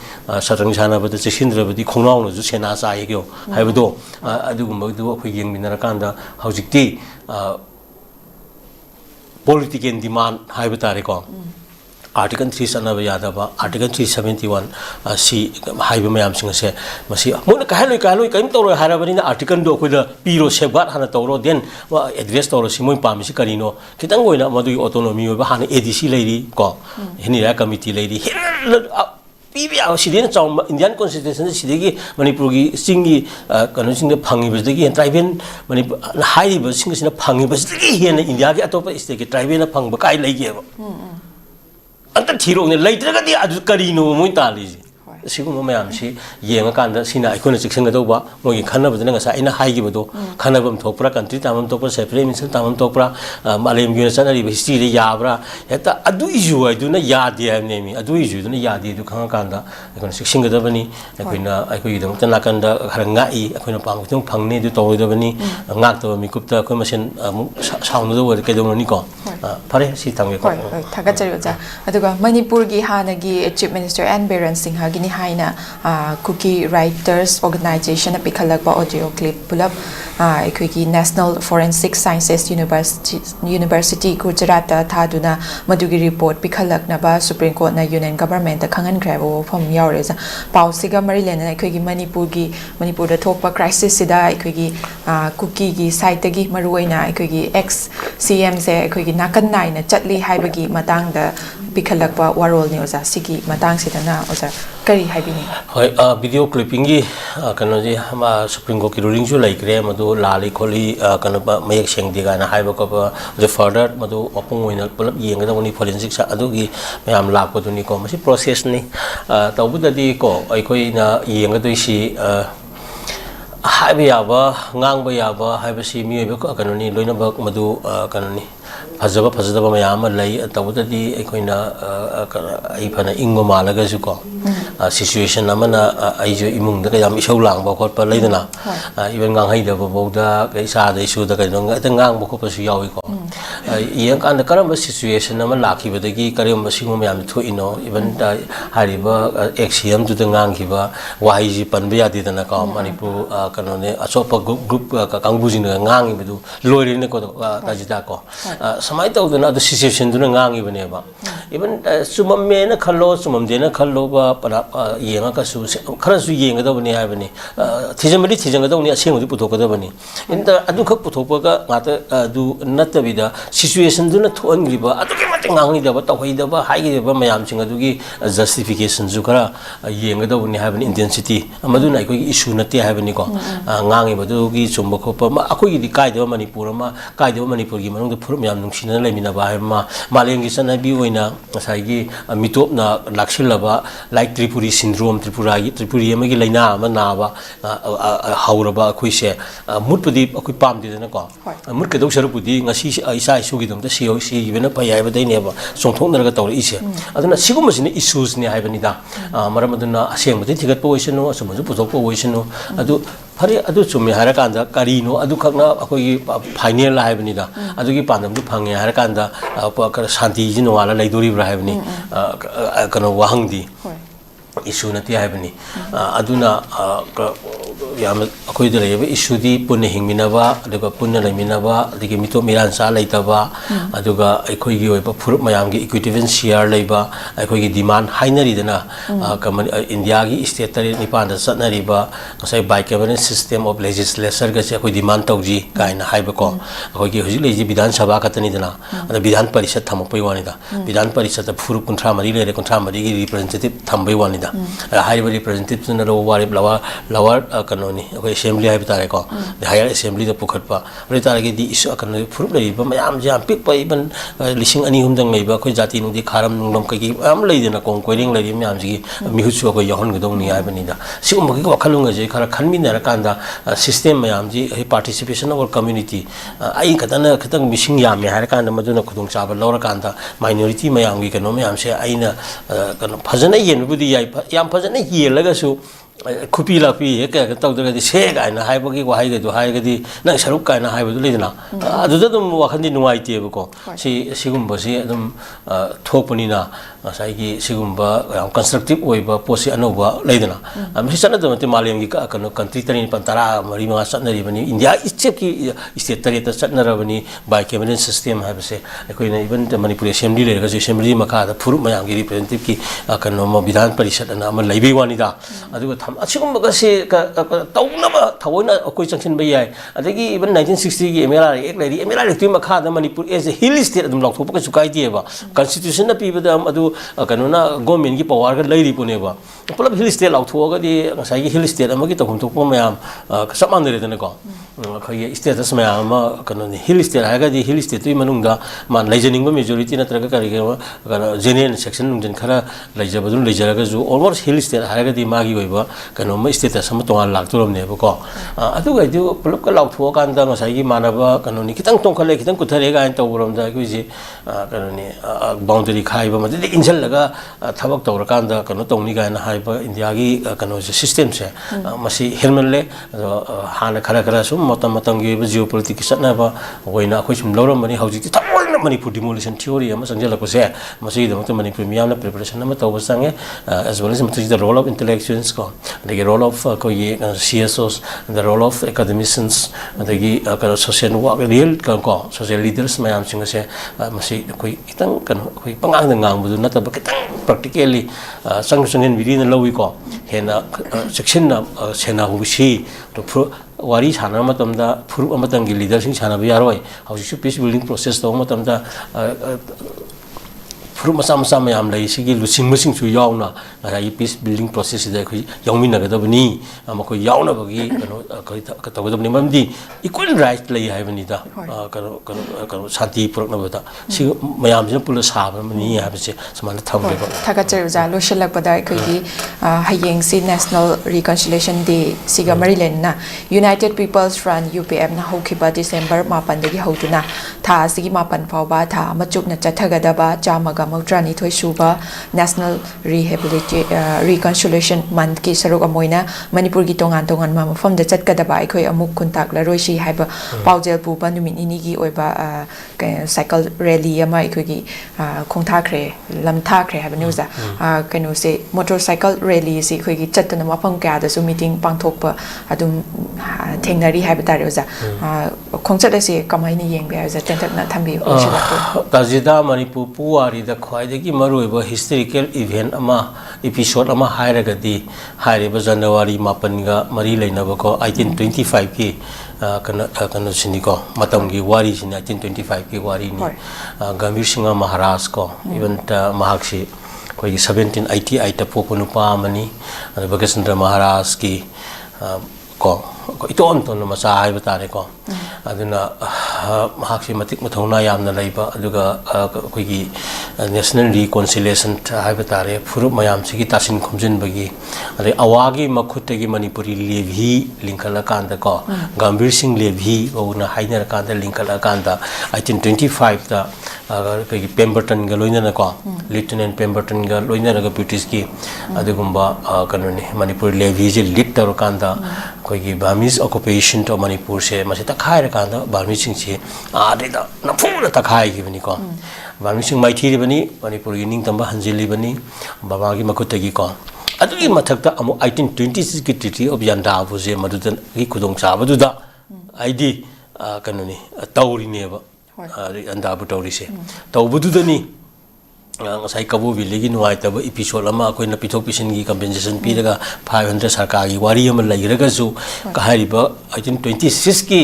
satrang sana ba cheksin dra badi khongnau no ju sena sa yegyo haibado adugumba du akhoi yeng binara kanda haujikti political demand haibata re ko Article 3 sanaba yadaba Article 371 si haiba mayam singa se masi mona kahaloi kaim toro harabani na article do ko da piro safeguard hana toro den address toro si moi pamisi karino kitang goina madu autonomy ba hana ADC leiri ko hinira committee leiri PB Australian Chong Indian Constitution Sidigi Manipuri Singi Convention the Pangi was the tribal Manipur high was singing a Pangi was here in India Atopa is the tribal Pang Bakai Lake. And the Tiro later got the Aducarino Muntali. Sigma mayam si yenga kanda sina ikona chiksanga doba mogi khana badana sa ina hai gi bodo khana bam thopra country tamam topra separate mission tamam topra malem gi sana ri history ri yabra eta adu iju adu na yadi amne mi adu iju na yadi du khanga kanda ikona chiksinga dabani ikona ikoi dum tana kanda kharanga i ikona pang tung phangne du toy dabani ngak to mi kupta ko masen saunu do ke do ni ko pare si tangge ko thaga chari ja aduga manipur gi hana gi chief minister and Biren Singh gi ni haina cookie writers organization a pikhalakba audio clip pulap ekhoi National Forensic Sciences University Gujarat thaduna madugi report pikhalakna ba Supreme Court na Union Government ta khangan grabo phom yaure ja pausiga marilena ekhoi Manipur da thokpa crisis sida ekhoi cookie gi site gi maruina ekhoi ex CM se ekhoi nakan nai na chatli haibagi matang da pikhalakba warol ni oza sigi matang sidana oza kari haibini hoi video clipping gi kano ji ma Supreme Court ki ruling ju lai kre madu lali kholi kano mayek seng diga na haiba ko the further madu apung oina pulap yeng da ni forensic sa adu gi mayam lak ko duni ko masi process ni tabu da di ko ai khoi na yeng da si haiba ya ba ngang ba ya ba haiba si mi ba kano ni loina ba madu kano ni fazaba mayam lai tabu da di ai khoi na ai phana ingma malaga su ko situation amana ai jo imung da yam isau lang ba khot pa leidana even ngang hai da bo da kai sa da issue da kai no ngang bo ko pa su yawi ko yang kan da karam situation ama lakhi ba da gi karam singom yam thu ino even da hari ba axiom tu da ngang ki ba wai ji pan ba ya di da na ka manipur kano ne asopa group ka kangbu jin ngang ba du loire ne ko tajida ko samai ta da na situation du ngang i ba ne ba even sumame na khallo sumamde na khallo ba para yenga ka su khara su yenga da bani ha bani thijamari thijanga da ni aseng du puthok da bani inda adu khak puthok ga ngata du natabida situation du na thon griba adu ke mate ngangi da ba tawhai da ba hai gi ba mayam sing adu gi justification ju khara yenga da bani ha bani intensity amadu na koi issue na te ha bani ko ngangi ba du gi chumba khopa ma akoi gi kai da manipur ma kai da manipur gi manung da phur mayam nungsina lai mina ba ha ma malengi sana bi oina sai gi mitop na lakshil laba like tripuri syndrome tripuri ma gi laina ma na ba haura ba khoi se mutpudi akoi pam de na ko mut ke do saru pudi ngasi isa isu gi dom da si bena pa yai ba dai ne ba songthok na ga taw ri se aduna sigum masine issues ne hai bani da maram aduna aseng bati thigat po oisano asum ju puthok po oisano adu phari adu chumi hara kanda karino adu khakna akoi final hai bani da adu gi pandam du phange hara kanda shanti ji no wala laidori bra hai bani kano wahang di issue na ti hai bani aduna yam akoi de lebe issue di punne hingminaba aduga punne laiminaba adigi mito miran sa laitaba aduga akoi gi oiba phur mayam gi equitable share leiba akoi gi demand hainari dana india gi state tari nipan da satnari ba sai bicameral system of legislature ga se akoi demand tauji kaina haiba ko akoi gi hoji leji vidhan sabha katani dana ada vidhan parishad thampai wani da vidhan parishad phur kunthra mari le kunthra mari gi representative thambai wani da haiba representative na ro wari lower kanoni akoi assembly hai bitare ko the higher assembly da pukhatpa re tare gi di isu kanoni phur le ba mayam jam pik pa iban lising ani hum dang leiba akoi jati nu di kharam nunglam kai gi am leidena kong koiring le mayam ji mihuchu akoi yahon ga dong ni hai bani da sigum gi wakhalung je khara khanmi na kanda system mayam ji participation of community ai kadana khatang missing yam me har kanda maduna khudung chaba lor kanda minority mayam gi kano mayam se aina kano phajana yen budi yam phajana yelaga su kupi lapi ka tawdra di se ga na hai bagi wahai ga du hai ga di nang saruk ka na hai bu leidna adu da dum wakhan di nuai te bu ko si sigum ba si dum thopani na sai gi sigum ba constructive oi ba posi anova leidna am si sana dum te malem gi ka kano country tani pantara mari ma sa nari bani india ichep ki state tari ta satna ra bani bicameral system ha se koi na even the manipur assembly le ga assembly makha da phuru mayam gi representative ki kano ma vidhan parishad na ma leibi wani da adu asigum ba se tauna ba thawoina akoi changsin ba yai adagi even 1960 gi MLR ek lady MLR tu makha da manipur as a hill state adum lakthopa ka sukai tie ba constitution na pi ba da adu kanona government gi power ga leiri pune ba pulap hill state laktho ga di ngasai gi hill state amagi takhum thok mayam samang de na ko khoi status mayam ma kanoni hill state ha ga di hill state tu manung da man leijening ba majority na traga kari ga kana general section nung jen khara leijaba dun leijara ga ju almost hill state ha ga di magi oi ba kano ma state sama tonga lakturam ne ba ko adu ga du pulap ka laktho kan da ngasai gi manaba kanoni kitang tong khale kitang kuthare ga to borom da gi ji kanoni boundary khai ba ma de injal laga thabak tawra kan da kano tongni ga na hai ba india gi kano system se masi helmen le hana khara khara sum matam matam gi geopolitics na ba hoina khoi sum loram mani hauji ti thamoina manipur demolition theory ama sangjal ko se masi da manipur miyam na preparation na taw sange as well as the role of intellectuals ko the role of CSOs the role of academicians the social work real ko social leaders mayam sing se masi koi kitang kan koi pangang ngang bu na ta ba kitang practically sangin within the lowi ko hena section na sena hu si to wari chana matamda phuru amatangi leader sing chana bi yaroi hausi peace building process to matamda phuru masa masa mayam lai sigi lusing musing chu yauna na peace building process da khoi yaumi na ga bani ama ko yauna bagi kano ka taw da bani mamdi equal right lai hai bani da kano shanti purak na bata si mayam jin pula sa ba mani ha ba se samana thambe ba thaga cher ja lo shelak pada khoi gi hayeng si national reconciliation day siga maryland na united people's front UPM na hokiba december 8 dagi hautuna tha sigi 8 fawba tha machuk na chathaga da ba chamaga Mautrani Thoi Suba National Reconciliation Month ki saruk amoina Manipur gi tongan tongan ma mafam da chatkadaba akhoi amuk kuntak la roi si haiba paujel pu ba numin ini gi oiba cycle rally ama akhoi gi khongthakre lamthakre haiba neuza kanu se motorcycle rally si akhoi gi chattana mafam kya da su meeting pangthokpa adum thengnari haiba tare oza khongchat ase kamai ni yengbe oza tentak na thambi tajida manipur puari da ख्वाइदगी मरुइबा historical event अमा episode अमा हाइरगदी हाइरिबा जनवरी 8 गा मरी लेनबको 1825 की कनो सिनिको मतमगी वारी सिनि 1825 की वारी नि गंभीर सिंह महाराज को इवन महाक्षी कोई 1788 पोपनुपा मनी भगतचंद्र महाराज की को इतोन तो मचा है बतारे को अदुना महाक्षी मतिक मथौना यामना लैबा अदुगा कोई नेशनल रिकॉन्सिलिएशन है बतारे फुरु मयाम सिगी तासिन खुमजिन बगी अरे अवागी मखुतेगी मणिपुरी लेभी लिंकला कांदा को गंभीर सिंह लेभी ओना हाइनर कांदा लिंकला कांदा 1825 दा कोई पेम्बरटन गा लोइना को लेफ्टिनेंट पेम्बरटन गा लोइना गा ब्रिटिश की अदुगुंबा कनोनी मणिपुरी लेभी जे लीड तरो कांदा कोई बामीज ऑक्युपेशन तो मणिपुर से मसे तखायर कांदा बामी सिंह से आदेदा नफुला तखाय गिबनी को बामी सिंह माइथी बनी मणिपुर की निंग तंबा हंजिली बनी बाबा की मकुतगी को अदुगी मथकता अमु 1826 की ट्रीटी ऑफ यांडाबु जे मदुदन की खुदोंग चाबदुदा ID कनोनी तौरिनेबा अंदाबु तौरिसे तौबुदुदनी ngasai kabu biligi nuai taba episode ama koi na pithok pisin gi compensation piraga 500 sarkar gi wari ama lairaga su ka hariba 1826 ki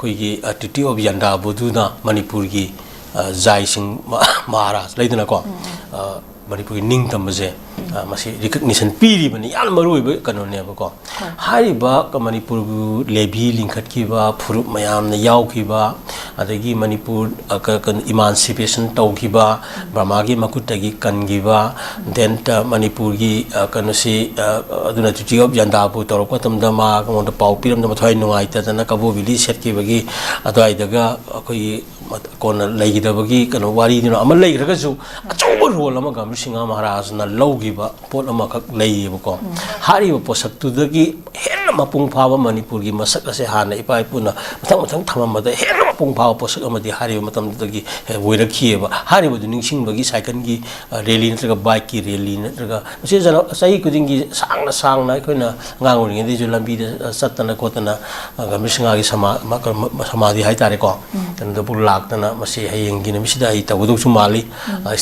koi gi treaty of yanda boduna manipur gi jai sing maharaj laidana ko manipur gi ning tambaje masi recognition piri bani yan marui ba kanone ba ko hariba ka manipur lebi lingkhat ki ba furup mayam na yaw ki ba adagi manipur kan emancipation taw ki ba brahma gi makutagi kan gi ba then manipur gi kanosi aduna treaty of yanda bu torok patam da ma ngon da pau piram da thai nungai ta na kabu village set ki bagi adai daga koi kona lagi da bagi kano wari dino amal lagi raga su achau role ama gam singa maharaj na logi ba pot ama khak lei ba ko hari ba posak tu dagi hen mapung phawa manipur gi masak ase hana ipai puna mathang mathang thamam ma da hen mapung phawa posak ama di hari matam dagi woira khie ba hari ba du ningsing bagi cycle gi rally natraga bike ki rally natraga se jana sai kuding gi sang na koina ngang ring de ju lambi de satana kotana gam singa gi samadhi hai tare ko tan da bul laktana masi hayeng gi na misida ai tawdu su mali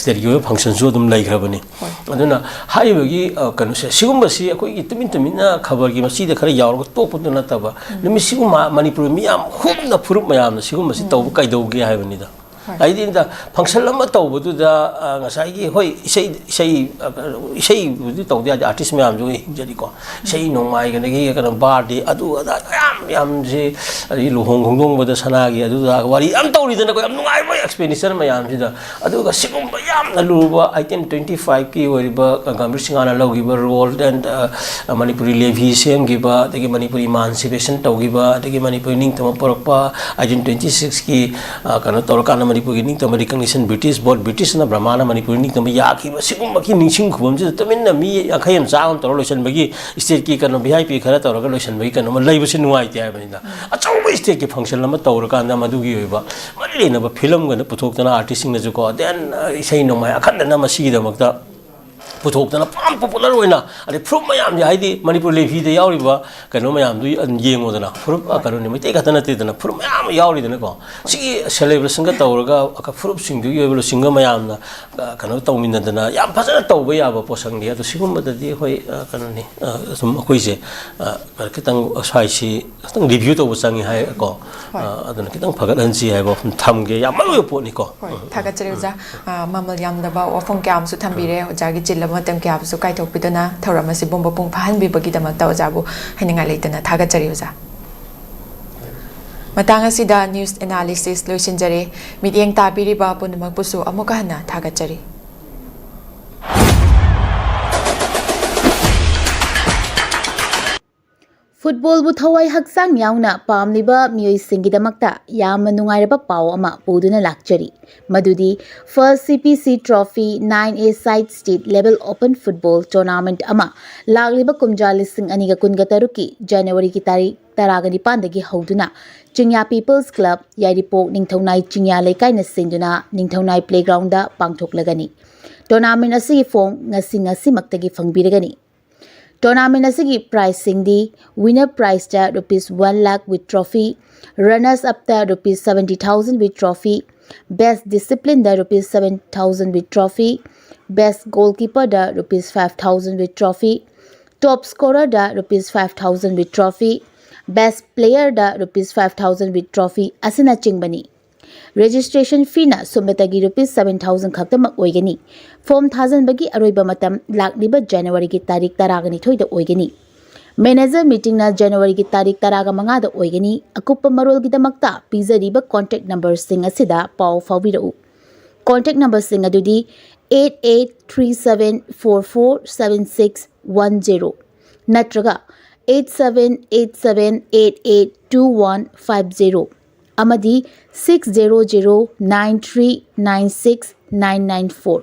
stereo function su dum lai grabani aduna hari bagi kanu se sigum basi akoi gi tumin na khabar gi masi de khara yaw ko top na taba nimi sigum manipur miyam khumna furup mayam na sigum basi taw kai do gi hai bani da ai din da function lama taw bu da ngasai gi hoi sei bu taw dia artist mayam jo jadi ko sei no mai ga gi ka bar de adu da yam je ari lu hong dong ba da sana gi adu da wari am taw ri da ko am nungai ba expenditure mayam ji da adu ga sigum ba yam na lu ba 1825 ki wari ba gambir singana lo gi ba role and manipuri levy sem gi ba de gi manipuri emancipation taw gi ba de gi manipuri ning tam porok pa 1826 ki kana torkan manipur ning tam recognition british board british na brahmana manipur ning tam ya ki sigum ki ningsing khubam ji tamin na mi akhayam saam toro lotion bagi state ki kana vip khara toro lotion bagi kana lai bu sin nuai ti bani da achau state ki function lama toro kan da madu gi ba mali na ba film ga puthok tana artist sing na ju ko then sei no mai akhan na ma si da makta puthok tana pam popular hoina ale from mayam ja haidi manipur levi de yauri ba kano mayam du yengo dana from kano ni mate ka tana te dana from mayam yauri dana ko si celebration ga tawraga aka from sing du yeblo singa mayam na kano tawmin dana yam phasana tawba ya ba posang dia to sigum da di hoi kano ni sum koi je kitang sai si kitang review to sang hai ko adana kitang phagat han si hai ba tham ge yam lo po ni ko thaga chare ja mamal yam da ba ofong kyam su thambire jagi chilla matam kya su kai thok pidana thoram asi bomba pung phan bi bagi dama taw jabu haninga leitana thaga chari uza matang asida news analysis loisin jare midyeng tabiri ba punamak pusu amuka hana thaga chari Football bu thawai haksang yauna pamliba miyoi singidamakta yamna nungairaba paw ama poduna lakchari madudi first CPC trophy 9A side state level open football tournament ama lagliba kumjali sing aniga kunga taruki January ki tarik taragani pandagi hauduna Chingya People's Club Yairipok Ningthaunai Chingya Lekai na singduna Ningthaunai playground da pangthoklagani tournament asi form ngasi maktagi fangbiragani Tournament asigi prize singdi winner prize ta rupees 1 lakh with trophy Runners up the rupees 70,000 with trophy. Best discipline the rupees 7,000 with trophy. Best goalkeeper the rupees 5,000 with trophy. Top scorer the rupees 5,000 with trophy. Best player the rupees 5,000 with trophy. Asina chingbani. Registration fee na sumbetagi rupees 7,000 khaktamak oigani. Form 1,000 bagi aroiba matam lakliba January ki tarik taragani thoida oigani. Manager meeting na January ki tarik taraga mangada oigani. Akupa marol gidamakta pizariba contact number sing asida pau fawbirau. Contact number sing adudi 8837447610 natraga 8787882150 amadi 60093969994.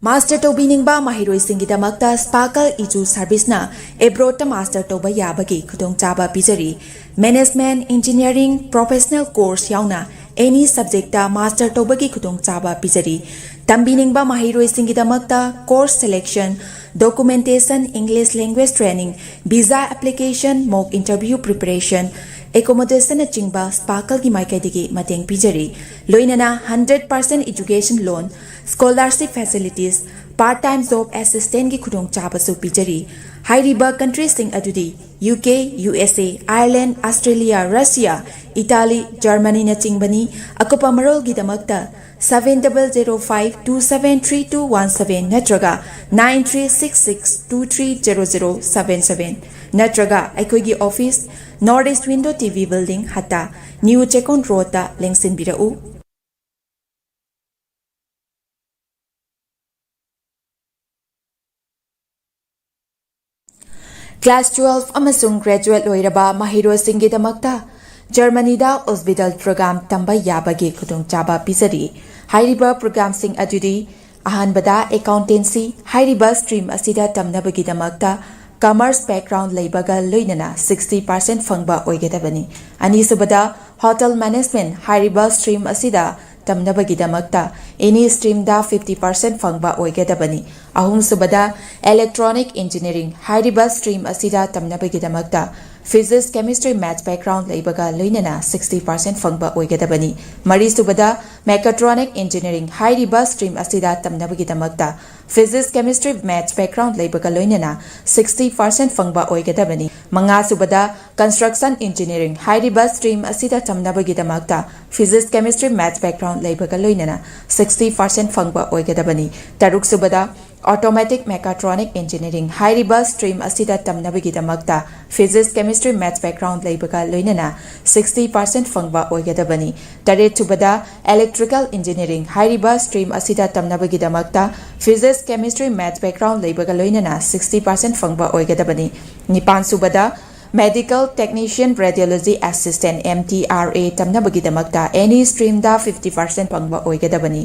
Master Tobiningba Mahiroi Singidamakta Sparkle Iju Service na Ebrota Master Toba Yabagi Kudong Chaba Pizari Management Engineering Professional Course Yauna any subject Master Tobagi Kudong Chaba Pizari Tambiningba Mahiroi Singidamakta Course Selection Documentation English Language Training Visa Application Mock Interview Preparation Accommodation Chingba Sparkle ki Maikadigi Mateng Pizari Loinana 100% Education Loan Scholarship Facilities Part-time Job Assistant ki Khudong Chabasu Pizari Hairiba countries sing adudi UK, USA, Ireland, Australia, Russia, Italy, Germany na chingbani akupa marol gidamakta 7005273217 natraga 9366230077 natraga aikoigi office Northeast Window TV Building hata New Chekon Road ta lengsin birau. Class 12 amasung graduate loiraba mahiro singidamakta Germany da hospital program tamba yabagi khudong chaba pisari hairiba program sing adudi ahanbada accountancy hairiba stream asida tamnabagi damakta commerce background leibaga loinana 60% fangba oigedabani ani subada hotel management hairiba stream asida tamnabagi damakta any stream da 50% fangba oigedabani ahum subada electronic engineering hairiba stream asida tamnabagi damakta physics chemistry maths background leibaga loinana 60% fangba oigedabani mari subada mechatronic engineering hairiba stream asida tamnabagi damakta physics chemistry maths background leibaga loinana 60% fangba oigedabani manga subada construction engineering hairiba stream asida tamnabagi damakta physics chemistry maths background leibaga loinana 60% fangba oigedabani taruk subada automatic mechatronic engineering hairiba stream asida tamnabagi damakta physics chemistry maths background leibaga loinana 60% fangba oigedabani taret subada electrical engineering hairiba stream asida tamnabagi damakta physics chemistry maths background leibaga loinana 60% fangba oigedabani nipan subada medical technician radiology assistant MTRA tamnabagi damakta any stream da 50% fangba oigedabani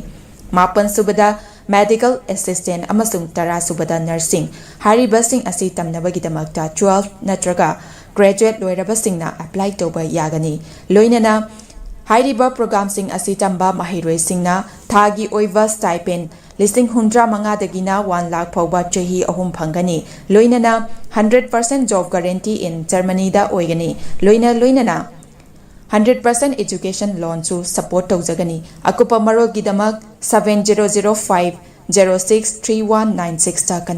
mapan subada medical assistant amasung tara subada nursing hariba sing asi tamnabagi damakta 12 natraga graduate loiraba singna apply toba yagani loinana hariba program sing asi tamba mahiroi singna thagi oiva stipend listing 100 dagina 1 lakh phawba chahi ahum phangani loinana 100% job guarantee in Germany da oigani loinana 100% education loan to support taujagani akupa marol gidamak 7005063196 ta